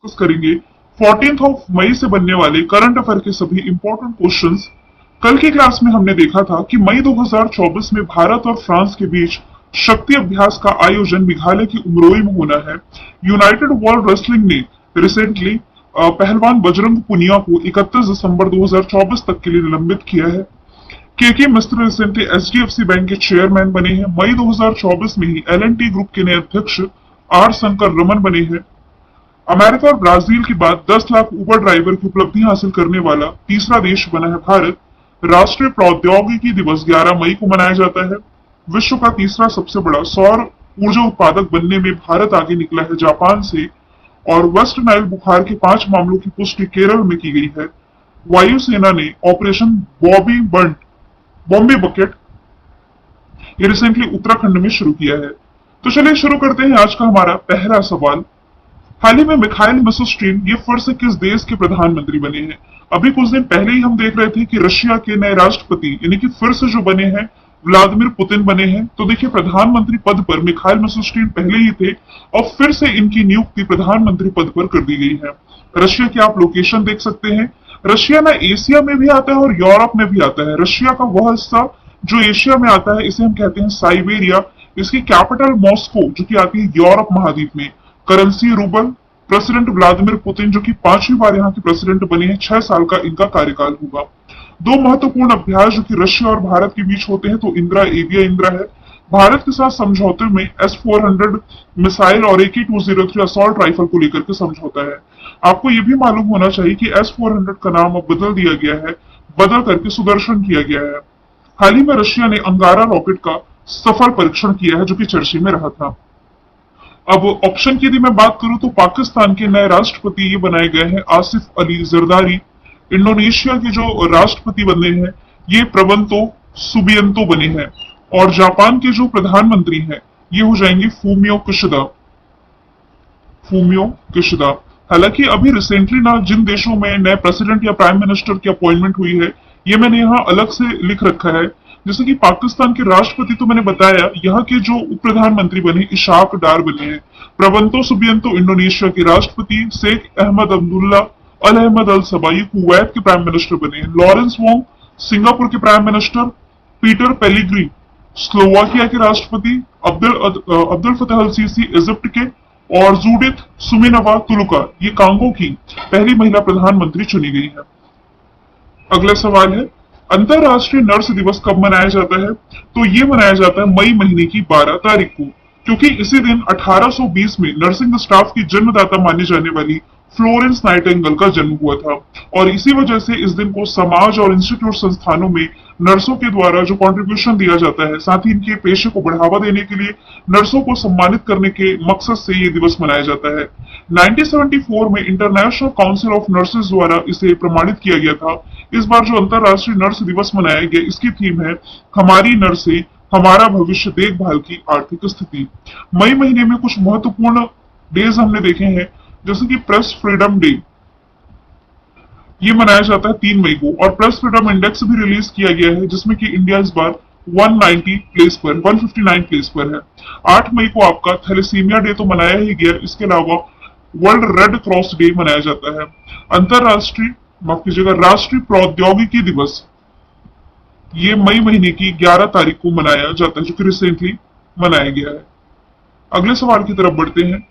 Discuss करेंगे 14th of May से बनने वाले करंट अफेयर के सभी इंपॉर्टेंट क्वेश्चंस। कल की क्लास में हमने देखा था कि मई 2024 में भारत और फ्रांस के बीच शक्ति अभ्यास का आयोजन मेघालय की उमरोई में होना है। यूनाइटेड वर्ल्ड रेसलिंग ने रिसेंटली पहलवान बजरंग पुनिया को 31 दिसंबर 2024 तक के लिए निलंबित किया है। के मिस्त्री रिसेंटली एचडीएफसी बैंक के चेयरमैन बने हैं। मई 2024 में ही एल&टी ग्रुप के नए अध्यक्ष आर शंकर रमन बने हैं। अमेरिका और ब्राजील के बाद 10 लाख उबर ड्राइवर की उपलब्धि हासिल करने वाला तीसरा देश बना है भारत। राष्ट्रीय प्रौद्योगिकी दिवस 11 मई को मनाया जाता है। विश्व का तीसरा सबसे बड़ा सौर ऊर्जा उत्पादक बनने में भारत आगे निकला है जापान से। और वेस्ट नाइल बुखार के 5 मामलों की पुष्टि केरल में की गई है। वायुसेना ने ऑपरेशन बॉम्बे बकेट ये रिसेंटली उत्तराखंड में शुरू किया है। तो चलिए शुरू करते हैं आज का हमारा पहला सवाल। हाल ही में मिखाइल मिशुस्टिन ये फिर से किस देश के प्रधानमंत्री बने हैं? अभी कुछ दिन पहले ही हम देख रहे थे कि रशिया के नए राष्ट्रपति यानी कि फिर से जो बने हैं व्लादिमीर पुतिन बने हैं। तो देखिए प्रधानमंत्री पद पर मिखाइल मिशुस्टिन पहले ही थे और फिर से इनकी नियुक्ति प्रधानमंत्री पद पर कर दी गई है। रशिया की आप लोकेशन देख सकते हैं। रशिया ना एशिया में भी आता है और यूरोप में भी आता है। रशिया का वह हिस्सा जो एशिया में आता है इसे हम कहते हैं साइबेरिया। इसकी कैपिटल मॉस्को जो कि आती है यूरोप महाद्वीप में। Currency rouble. President Vladimir Putin जो कि 5वीं बार यहाँ के प्रेसिडेंट बने हैं। 6 साल का इनका कार्यकाल होगा। दो महत्वपूर्ण अभ्यास जो कि रशिया और भारत के बीच होते हैं तो इंदिरा एविया इंदिरा है। भारत के साथ समझौते में S-400 मिसाइल और AK-203 असॉल्ट राइफल को लेकर के समझौता है। आपको ये भी मालूम होना चाहिए कि S-400 का नाम अब बदल दिया गया है, बदल करके सुदर्शन किया गया है। हाल ही में रशिया ने अंगारा रॉकेट का सफल परीक्षण किया है जो कि चर्चा में रहा था। अब ऑप्शन की यदि मैं बात करूं तो पाकिस्तान के नए राष्ट्रपति ये बनाए गए हैं आसिफ अली जरदारी। इंडोनेशिया के जो राष्ट्रपति बने हैं ये प्रबंतो सुबियंतो बने हैं। और जापान के जो प्रधानमंत्री हैं ये हो जाएंगे फूमियो किशिदा। हालांकि अभी रिसेंटली ना जिन देशों में नए प्रेसिडेंट या प्राइम मिनिस्टर की अपॉइंटमेंट हुई है ये मैंने यहाँ अलग से लिख रखा है। जैसे कि पाकिस्तान के राष्ट्रपति तो मैंने बताया, यहाँ के जो उप प्रधानमंत्री बने इशाक डार बने हैं। प्रबंतो सुबियंतो इंडोनेशिया के राष्ट्रपति। शेख अहमद अब्दुल्ला अल अहमद अल सबाई कुवैत के प्राइम मिनिस्टर बने हैं। लॉरेंस वोंग सिंगापुर के प्राइम मिनिस्टर। पीटर पेलिग्री स्लोवाकिया के राष्ट्रपति। अब्दुल फतेह अल सीसी इजिप्ट के। और जूडिथ सुमिनवा तुलुका ये कांगो की पहली महिला प्रधानमंत्री चुनी गई है। अगला सवाल है अंतरराष्ट्रीय नर्स दिवस कब मनाया जाता है? तो ये मनाया जाता है मई महीने की 12 तारीख को, क्योंकि इसी दिन 1820 में नर्सिंग स्टाफ की जन्मदाता मानी जाने वाली फ्लोरेंस नाइटिंगेल का जन्म हुआ था। और इसी वजह से इस दिन को समाज और इंस्टीट्यूट संस्थानों में नर्सों के द्वारा जो कंट्रीब्यूशन दिया जाता है, साथ ही इनके पेशे को बढ़ावा देने के लिए नर्सों को सम्मानित करने के मकसद से ये दिवस मनाया जाता है। 1974 में इंटरनेशनल काउंसिल ऑफ नर्सेज द्वारा इसे प्रमाणित किया गया था। इस बार जो अंतरराष्ट्रीय नर्स दिवस मनाया गया इसकी थीम है हमारी नर्सें हमारा भविष्य देखभाल की आर्थिक स्थिति। मई महीने में कुछ महत्वपूर्ण डेज हमने देखे हैं जैसे कि प्रेस फ्रीडम डे ये मनाया जाता है 3 मई को। और प्रेस फ्रीडम इंडेक्स भी रिलीज किया गया है जिसमें कि इंडिया इस बार 159 प्लेस पर है। 8 मई को आपका थैलेसीमिया डे तो मनाया ही गया। इसके अलावा वर्ल्ड रेड क्रॉस डे मनाया जाता है। अंतरराष्ट्रीय माफ कीजिएगा राष्ट्रीय प्रौद्योगिकी दिवस ये मई महीने की 11 तारीख को मनाया जाता है जो कि रिसेंटली मनाया गया है। अगले सवाल की तरफ बढ़ते हैं।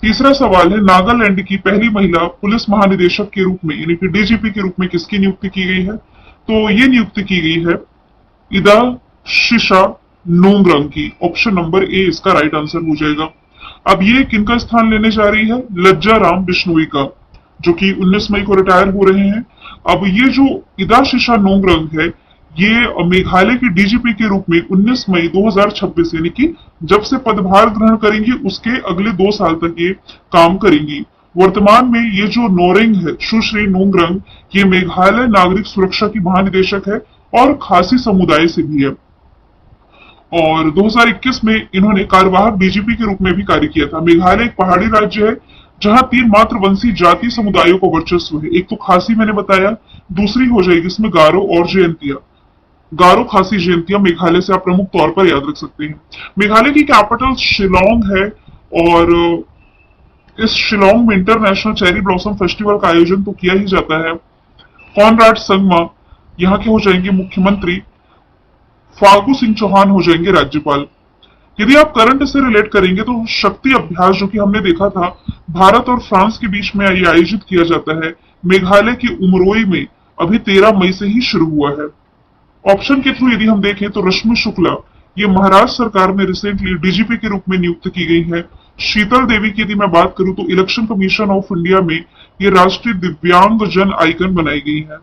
तीसरा सवाल है नागालैंड की पहली महिला पुलिस महानिदेशक के रूप में यानी कि डीजीपी के रूप में किसकी नियुक्ति की गई है? तो ये नियुक्ति की गई है इदा शिशा नोंगरंग की। ऑप्शन नंबर ए इसका राइट आंसर हो जाएगा। अब ये किनका स्थान लेने जा रही है? लज्जा राम बिश्नोई का, जो कि 19 मई को रिटायर हो रहे हैं। अब ये जो इदा शिशा नोंगरंग है ये मेघालय के डीजीपी के रूप में 19 मई 2026 यानी कि जब से पदभार ग्रहण करेंगी उसके अगले 2 साल तक ये काम करेंगी। वर्तमान में ये जो नोरेंग है सुश्री नोंगरंग ये मेघालय नागरिक सुरक्षा की महानिदेशक है और खासी समुदाय से भी है। और 2021 में इन्होंने कार्यवाहक डीजीपी के रूप में भी कार्य किया था। मेघालय एक पहाड़ी राज्य है जहां 3 मात्र वंशी जाति समुदायों का वर्चस्व है। एक तो खासी मैंने बताया, दूसरी हो जाएगी इसमें गारो और जयंतिया। गारो खासी जयंतिया मेघालय से आप प्रमुख तौर पर याद रख सकते हैं। मेघालय की कैपिटल शिलोंग है और इस शिलोंग में इंटरनेशनल चेरी ब्लॉसम फेस्टिवल का आयोजन तो किया ही जाता है। कॉनराड संगमा यहाँ के हो जाएंगे मुख्यमंत्री, फागू सिंह चौहान हो जाएंगे राज्यपाल। यदि आप करंट से रिलेट करेंगे तो शक्ति अभ्यास जो कि हमने देखा था भारत और फ्रांस के बीच में ये आयोजित किया जाता है मेघालय के उमरोई में, अभी 13 मई से ही शुरू हुआ है। ऑप्शन के थ्रू यदि हम देखें तो रश्मि शुक्ला ये महाराष्ट्र सरकार में रिसेंटली डीजीपी के रूप में नियुक्त की गई है। शीतल देवी की यदि मैं बात करूं तो इलेक्शन कमीशन ऑफ इंडिया में ये राष्ट्रीय दिव्यांग जन आइकन बनाई गई है।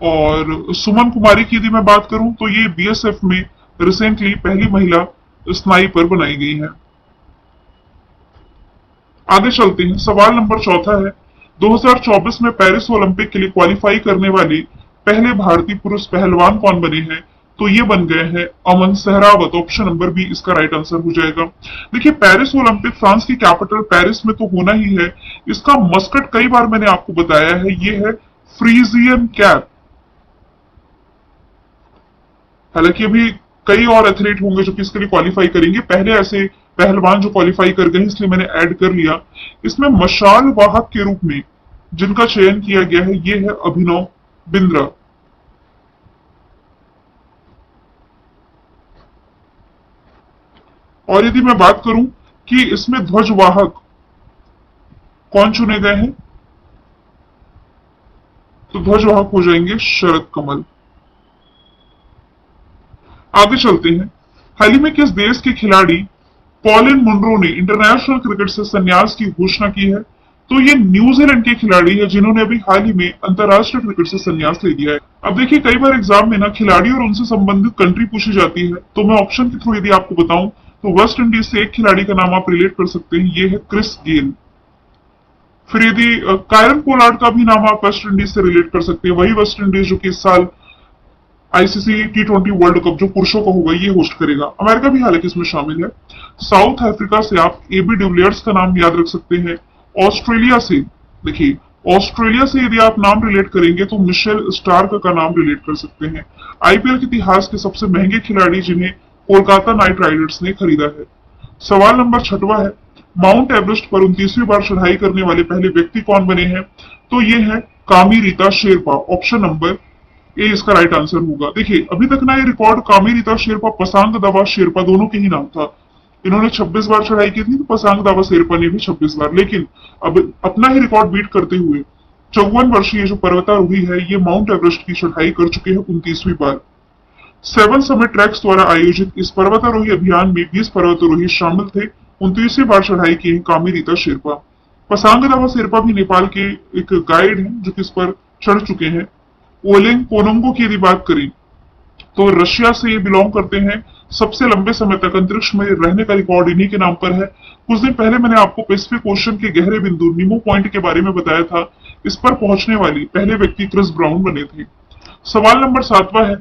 और सुमन कुमारी की यदि मैं बात करूं तो ये बीएसएफ में रिसेंटली पहली महिला स्नाइपर बनाई गई है। आगे चलते हैं, सवाल नंबर चौथा है 2024 में पेरिस ओलंपिक के लिए क्वालिफाई करने वाले पहले भारतीय पुरुष पहलवान कौन बने हैं? तो ये बन गए हैं अमन सहरावत। ऑप्शन नंबर बी इसका राइट आंसर हो जाएगा। देखिए पेरिस ओलंपिक फ्रांस की कैपिटल पेरिस में तो होना ही है। इसका मस्कट कई बार मैंने आपको बताया है, ये है फ्रीजियन कैप। हालांकि अभी कई और एथलीट होंगे जो कि इसके लिए क्वालिफाई करेंगे, पहले ऐसे पहलवान जो क्वालिफाई कर गए इसलिए मैंने ऐड कर लिया। इसमें मशाल वाहक के रूप में जिनका चयन किया गया है ये है अभिनव बिंद्रा। और यदि मैं बात करूं कि इसमें ध्वजवाहक कौन चुने गए हैं तो ध्वजवाहक हो जाएंगे शरद कमल। आगे चलते हैं, हाल ही में किस देश के खिलाड़ी कॉलिन मुनरो ने इंटरनेशनल क्रिकेट से संन्यास की घोषणा की है? तो ये न्यूजीलैंड के खिलाड़ी है जिन्होंने अभी हाल ही में अंतरराष्ट्रीय क्रिकेट से संन्यास ले लिया है। अब देखिए कई बार एग्जाम में ना खिलाड़ी और उनसे संबंधित कंट्री पूछी जाती है, तो मैं ऑप्शन के थ्रू यदि आपको बताऊं तो वेस्ट इंडीज से एक खिलाड़ी का नाम आप रिलेट कर सकते हैं, ये है क्रिस गेल। फिर यदि कायरन पोलार्ड का भी नाम आप वेस्ट इंडीज से रिलेट कर सकते हैं, वही वेस्ट इंडीज जो कि इस साल आईसीसी T20 वर्ल्ड कप जो पुरुषों का होगा ये होस्ट करेगा। अमेरिका भी हालांकि इसमें शामिल है। साउथ अफ्रीका से आप एबी डिविलियर्स का नाम याद रख सकते हैं। ऑस्ट्रेलिया से देखिए, ऑस्ट्रेलिया से यदि आप नाम रिलेट करेंगे तो मिशेल स्टार्क का नाम रिलेट कर सकते हैं। आईपीएल के इतिहास के सबसे महंगे खिलाड़ी जिन्हें कोलकाता नाइट राइडर्स ने खरीदा है। सवाल नंबर 6वां है, माउंट एवरेस्ट पर 29वीं बार चढ़ाई करने वाले पहले व्यक्ति कौन बने हैं? तो ये है कामी Rita Sherpa. Option number A इसका राइट आंसर होगा। देखिए अभी तक ना ये रिकॉर्ड कामी रीता शेरपा, पसांग दावा शेरपा दोनों के ही नाम था। इन्होंने 26 बार चढ़ाई की थी, तो पसांग दावा शेरपा ने भी 26 बार, लेकिन अब अपना ही रिकॉर्ड बीट करते हुए 54 वर्षीय जो पर्वतारोही है ये माउंट एवरेस्ट की चढ़ाई कर चुके हैं 29वीं बार। 7 समिट ट्रैक्स द्वारा आयोजित इस पर्वतारोही अभियान में 20 पर्वतारोही शामिल थे। 29वीं बार चढ़ाई की है कामी रीता शेरपा। पसांग दावा शेरपा भी नेपाल के एक गाइड हैं जो कि इस पर चढ़ चुके हैं। ओलेंग कोनोंगो की यदि बात करें तो रशिया से ये बिलोंग करते हैं। सबसे लंबे समय तक अंतरिक्ष में रहने का रिकॉर्ड इन्हीं के नाम पर है। कुछ दिन पहले मैंने आपको पैसिफिक ओशन के गहरे बिंदु निमो पॉइंट के बारे में बताया था। इस पर पहुंचने वाली पहले व्यक्ति क्रिस ब्राउन बने थे। सवाल नंबर 7वां है,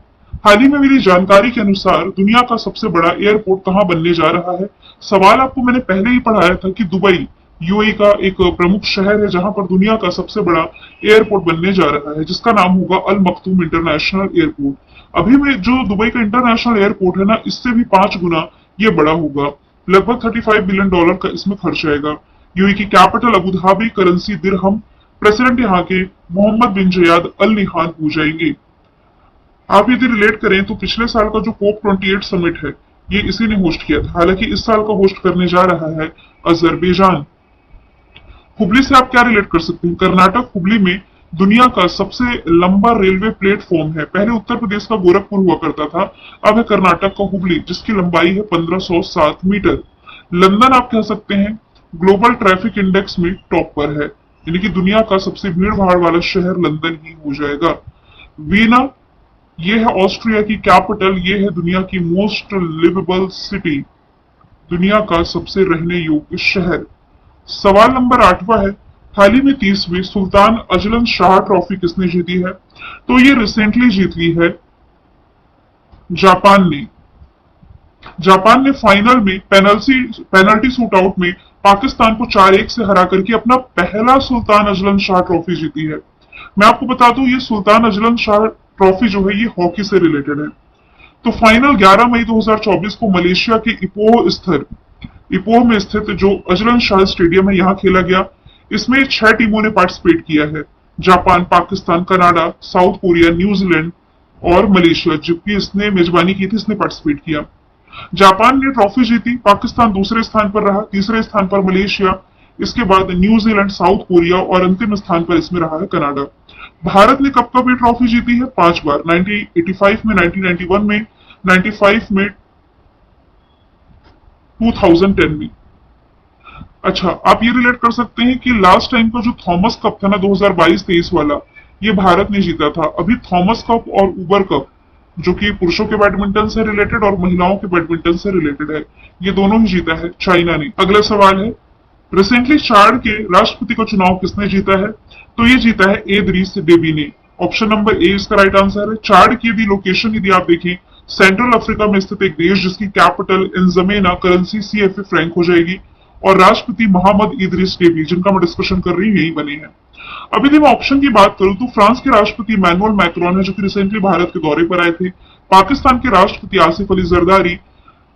हाल ही में मेरी जानकारी के अनुसार दुनिया का सबसे बड़ा एयरपोर्ट कहां बनने जा रहा है? सवाल आपको मैंने पहले ही पढ़ाया था कि दुबई यूएई का एक प्रमुख शहर है जहां पर दुनिया का सबसे बड़ा एयरपोर्ट बनने जा रहा है, जिसका नाम होगा अल मखतूम इंटरनेशनल एयरपोर्ट। अभी में जो दुबई का इंटरनेशनल एयरपोर्ट है ना, इससे भी 5 गुना ये बड़ा होगा। लगभग $35 बिलियन का इसमें खर्च आएगा। यूएई की कैपिटल अबू धाबी, करेंसी दिरहम, प्रेसिडेंट यहाँ के मोहम्मद बिन जयाद अल निहान हो जाएंगे। आप यदि रिलेट करें तो पिछले साल का जो कोप 28 समिट है ये इसी ने होस्ट किया था। हालांकि इस साल का होस्ट करने जा रहा है अजरबैजान। हुबली से आप क्या रिलेट कर सकते हैं? कर्नाटक हुबली में दुनिया का सबसे लंबा रेलवे प्लेटफॉर्म है। पहले उत्तर प्रदेश का गोरखपुर हुआ करता था, अब है कर्नाटक का हुबली जिसकी लंबाई है 1507 मीटर। लंदन आप कह सकते हैं ग्लोबल ट्रैफिक इंडेक्स में टॉप पर है, यानी कि दुनिया का सबसे भीड़ भाड़ वाला शहर लंदन ही हो जाएगा। वीना ये है ऑस्ट्रिया की कैपिटल, ये है दुनिया की मोस्ट लिवेबल सिटी, दुनिया का सबसे रहने योग्य शहर। सवाल नंबर 8वां है, हाल ही में 30वीं सुल्तान अजलन शाह ट्रॉफी किसने जीती है? तो ये रिसेंटली जीत ली है जापान ने। जापान ने फाइनल में पेनल्टी शूटआउट में पाकिस्तान को 4-1 से हरा करके अपना पहला सुल्तान अजलन शाह ट्रॉफी जीती है। मैं आपको बता दूं ये सुल्तान अजलन शाह ट्रॉफी जो है ये हॉकी से रिलेटेड है। तो फाइनल 11 मई 2024 को मलेशिया के इपोह स्थित इपोह में स्थित जो अजलन शाह स्टेडियम है यहाँ खेला गया। इसमें 6 टीमों ने पार्टिसिपेट किया है, Japan, Pakistan, Canada, south Korea, New Zealand और मलेशिया। जबकि इसने मेजबानी की थी, इसने पार्टिसिपेट किया। जापान ने ट्रॉफी जीती, पाकिस्तान दूसरे स्थान पर रहा, तीसरे स्थान पर मलेशिया, इसके बाद न्यूजीलैंड, साउथ कोरिया और अंतिम स्थान पर इसमें रहा है कनाडा। भारत ने कब कब ये ट्रॉफी जीती है? 5 बार, 1985 में, 1991 में, 95 में, 2010 में। अच्छा, आप ये रिलेट कर सकते हैं कि लास्ट टाइम का जो थॉमस कप था ना 2022-23 वाला, ये भारत ने जीता था। अभी थॉमस कप और उबर कप, जो कि पुरुषों के बैडमिंटन से रिलेटेड और महिलाओं के बैडमिंटन से रिलेटेड है, ये दोनों ही जीता है चाइना ने। अगला सवाल है, रिसेंटली चाड के राष्ट्रपति का चुनाव किसने जीता है? तो ये जीता है इदरीस डेबी ने। ऑप्शन नंबर ए इसका राइट आंसर है। चाड की यदि लोकेशन यदि आप देखें, सेंट्रल अफ्रीका में स्थित एक देश जिसकी कैपिटल इंजमेना, करेंसी सीएफए फ्रैंक हो जाएगी, और राष्ट्रपति मोहम्मद इदरीस डेबी, जिनका मैं डिस्कशन कर रही हूँ, यही बने हैं। अभी यदि मैं ऑप्शन की बात करूं तो फ्रांस के राष्ट्रपति इमैनुअल मैक्रोन है, जो कि रिसेंटली भारत के दौरे पर आए थे। पाकिस्तान के राष्ट्रपति आसिफ अली जरदारी,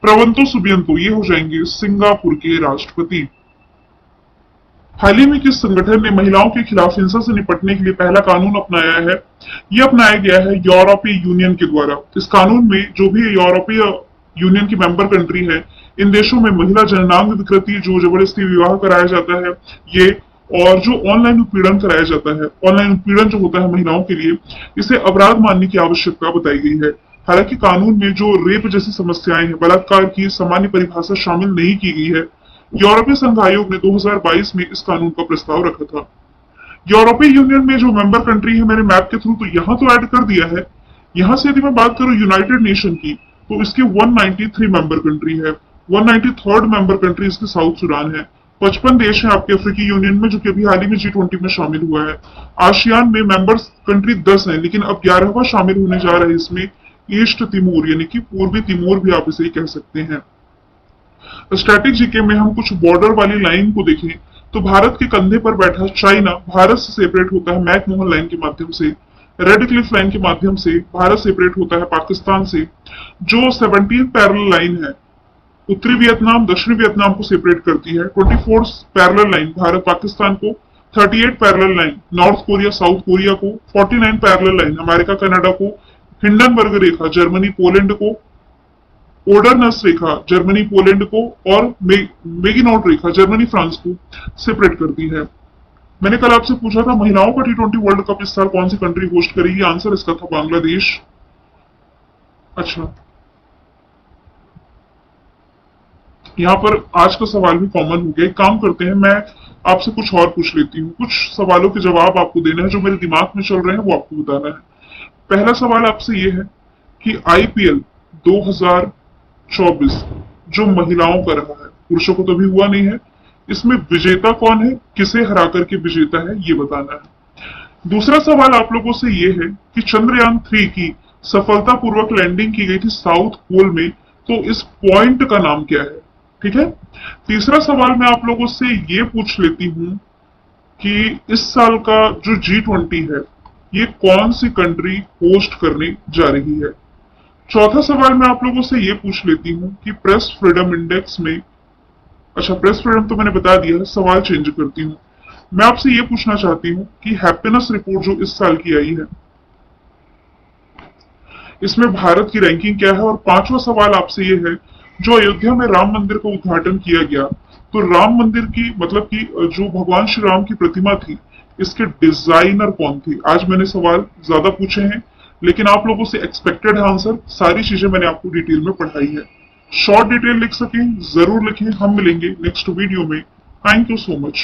प्रवंतो सुबियंतो, ये हो जाएंगे सिंगापुर के राष्ट्रपति। हाल ही में किस संगठन ने महिलाओं के खिलाफ हिंसा से निपटने के लिए पहला कानून अपनाया है? यह अपनाया गया है यूरोपीय यूनियन के द्वारा। इस कानून में जो भी यूरोपीय यूनियन की मेंबर कंट्री है, इन देशों में महिला जननांग विकृति, जो जबरदस्ती विवाह कराया जाता है, ये और जो ऑनलाइन उत्पीड़न कराया जाता है, ऑनलाइन उत्पीड़न जो होता है महिलाओं के लिए, इसे अपराध मानने की आवश्यकता बताई गई है। हालांकि कानून में जो रेप जैसी समस्याएं हैं, बलात्कार की सामान्य परिभाषा शामिल नहीं की गई है। यूरोपीय संघ आयोग ने 2022 में इस कानून का प्रस्ताव रखा था। यूरोपीय यूनियन में जो मेंबर कंट्री है, मैंने मैप के थ्रू तो यहाँ तो ऐड कर दिया है। यहाँ से यदि मैं बात करूं यूनाइटेड नेशन की, तो इसके 193 मेंबर कंट्री है। 193rd मेंबर कंट्री इसके साउथ सूडान है। 55 देश हैं आपके अफ्रीकी यूनियन में, जो कि अभी हाल ही में G20 में शामिल हुआ है। आसियान में मेंबर्स कंट्री 10 हैं, लेकिन अब 11वां शामिल होने जा रहा है इसमें ईस्ट तिमोर, यानी कि पूर्वी तिमोर भी आप इसे कह सकते हैं। स्टैटिक जीके में हम कुछ बॉर्डर वाली लाइन को देखें तो भारत के कंधे पर बैठा चाइना भारत से सेपरेट होता है मैकमोहन लाइन के माध्यम से। रेड क्लिफ लाइन के माध्यम से भारत सेपरेट होता है पाकिस्तान से। जो 17 पैरेलल लाइन है, उत्तरी वियतनाम दक्षिणी वियतनाम को सेपरेट करती है। 24 पैरेलल लाइन भारत पाकिस्तान को, 38 parallel line north Korea south Korea को, 49 पैरेलल लाइन अमेरिका कनाडा को, हिंडनबर्ग रेखा जर्मनी पोलैंड को, ओडरनस रेखा जर्मनी पोलैंड को और मेगिनॉट रेखा जर्मनी फ्रांस को सेपरेट करती है। मैंने कल आपसे पूछा था महिलाओं का T20 वर्ल्ड कप इस साल कौन सी कंट्री होस्ट करेगी? आंसर इसका था बांग्लादेश। अच्छा, यहाँ पर आज का सवाल भी कॉमन हो गया। एक काम करते हैं, मैं आपसे कुछ और पूछ लेती हूँ। कुछ सवालों के जवाब आपको देने हैं, जो मेरे दिमाग में चल रहे हैं वो आपको बताना है। पहला सवाल आपसे ये है कि IPL 2024 जो महिलाओं का रहा है, पुरुषों को तो अभी हुआ नहीं है, इसमें विजेता कौन है, किसे हरा करके विजेता है, ये बताना है। दूसरा सवाल आप लोगों से ये है कि चंद्रयान 3 की सफलतापूर्वक लैंडिंग की गई थी साउथ पोल में, तो इस पॉइंट का नाम क्या है? ठीक है। तीसरा सवाल मैं आप लोगों से ये पूछ लेती हूं कि इस साल का जो G20 है, ये कौन सी कंट्री होस्ट करने जा रही है? चौथा सवाल मैं आप लोगों से ये पूछ लेती हूँ कि प्रेस फ्रीडम इंडेक्स में, अच्छा प्रेस फ्रीडम तो मैंने बता दिया है, सवाल चेंज करती हूँ। मैं आपसे ये पूछना चाहती हूँ कि हैप्पीनेस रिपोर्ट जो इस साल की आई है, इसमें भारत की रैंकिंग क्या है? और पांचवा सवाल आपसे ये है, जो अयोध्या में राम मंदिर का उद्घाटन किया गया, तो राम मंदिर की मतलब कि जो भगवान श्री राम की प्रतिमा थी, इसके डिजाइनर कौन थे? आज मैंने सवाल ज्यादा पूछे हैं, लेकिन आप लोगों से एक्सपेक्टेड है आंसर। सारी चीजें मैंने आपको डिटेल में पढ़ाई है। शॉर्ट डिटेल लिख सकें जरूर लिखें। हम मिलेंगे नेक्स्ट वीडियो में। Thank you so much.